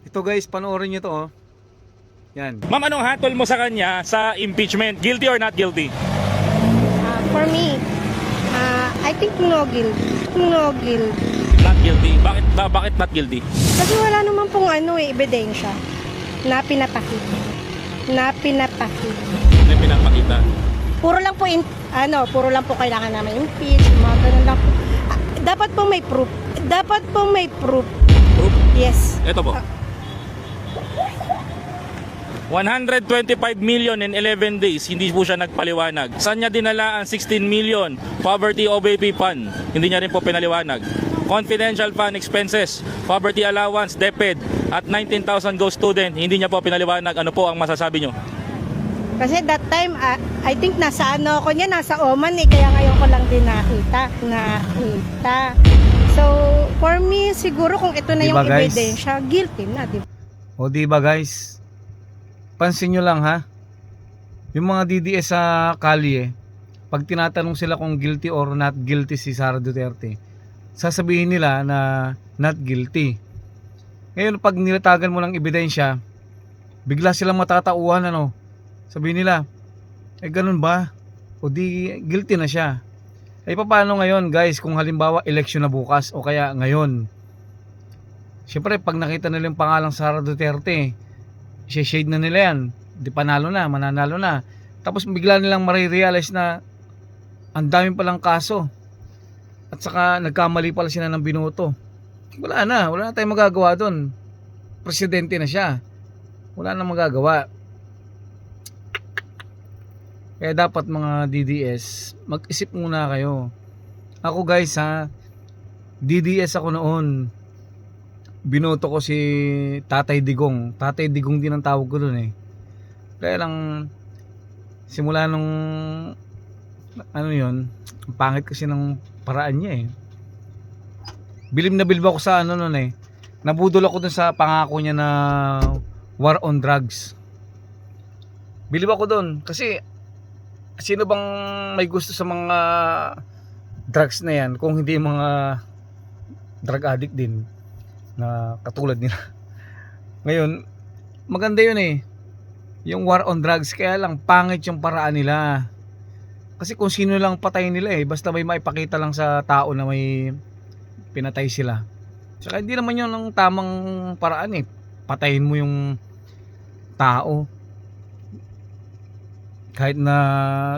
Ito guys, panoorin nyo to oh. Yan. Ma'am, anong hatol mo sa kanya sa impeachment? Guilty or not guilty? For me, I think no guilty. No guilty. Not guilty. Bakit not guilty? Kasi wala naman pong ebidensya na pinapakita. Ano yung pinapakita? Puro lang po kailangan namin impeach, mga ganun lang po. Dapat po may proof. Proof? Yes. Ito po. 125 million in 11 days, hindi po siya nagpaliwanag. Saan niya dinala ang 16 million poverty OBP fund? Hindi niya rin po pinaliwanag. Confidential fund expenses, poverty allowance, DepEd, at 19,000 go student, hindi niya po pinaliwanag. Ano po ang masasabi niyo? Kasi that time, I think nasa nasa Oman kaya ngayon ko lang din nakita. So, for me, siguro kung ito na Diba, yung guys? ebidensya, guilty na, di ba? O di ba guys? Pansin nyo lang ha. Yung mga DDS sa kalye, pag tinatanong sila kung guilty or not guilty si Sara Duterte, sasabihin nila na not guilty. Ngayon pag nilatagan mo ng ebidensya, bigla silang matatauhan ano. Sabihin nila, ganun ba? O di guilty na siya. Paano ngayon guys kung halimbawa election na bukas o kaya ngayon? Siyempre pag nakita nila yung pangalang Sara Duterte, shade na nila yan. Di panalo na, mananalo na. Tapos bigla nilang marirealize na ang dami palang kaso. At saka nagkamali pala sila ng binoto. Wala na tayong magagawa doon. Presidente na siya. Wala na magagawa. Kaya dapat mga DDS, mag-isip muna kayo. Ako guys ha, DDS ako noon. Binoto ko si Tatay Digong. Tatay Digong din ang tawag ko doon eh. Kaya lang simula nung yon, ang pangit kasi ng paraan niya eh. Bilib na bilib ako sa noon eh. Nabudol ako dun sa pangako niya na war on drugs. Bilib ako doon kasi sino bang may gusto sa mga drugs na yan kung hindi mga drug addict din na katulad nila. Ngayon, maganda yun eh. Yung war on drugs, kaya lang pangit yung paraan nila. Kasi kung sino lang patayin nila eh, basta may maipakita lang sa tao na may pinatay sila. Saka hindi naman yun ang tamang paraan eh. Patayin mo yung tao. Kahit na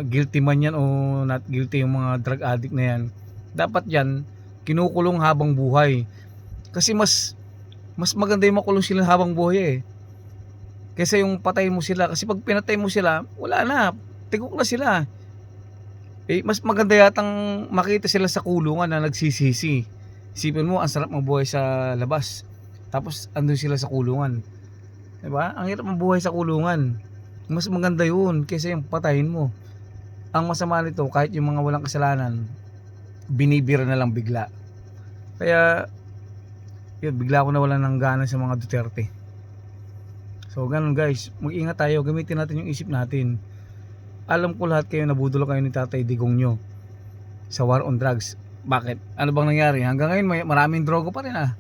guilty man yan o not guilty yung mga drug addict na yan, dapat yan kinukulong habang buhay. Kasi mas maganda yung makulong sila habang buhay eh. Kaysa yung patay mo sila. Kasi pag pinatay mo sila, wala na. Tigok na sila. Mas maganda yatang makita sila sa kulungan na nagsisisi. Isipin mo, ang sarap mabuhay sa labas. Tapos andun sila sa kulungan. Diba? Ang hirap mabuhay sa kulungan. Mas maganda yun kaysa yung patayin mo. Ang masama nito, kahit yung mga walang kasalanan, binibira na lang bigla. Kaya yun, bigla ako nawalan ng gana sa mga Duterte. So ganun guys, mag-ingat tayo, gamitin natin yung isip natin. Alam ko lahat kayo nabudol kayo ni Tatay Digong nyo sa war on drugs. Bakit? Ano bang nangyari? Hanggang ngayon maraming drogo pa rin ah.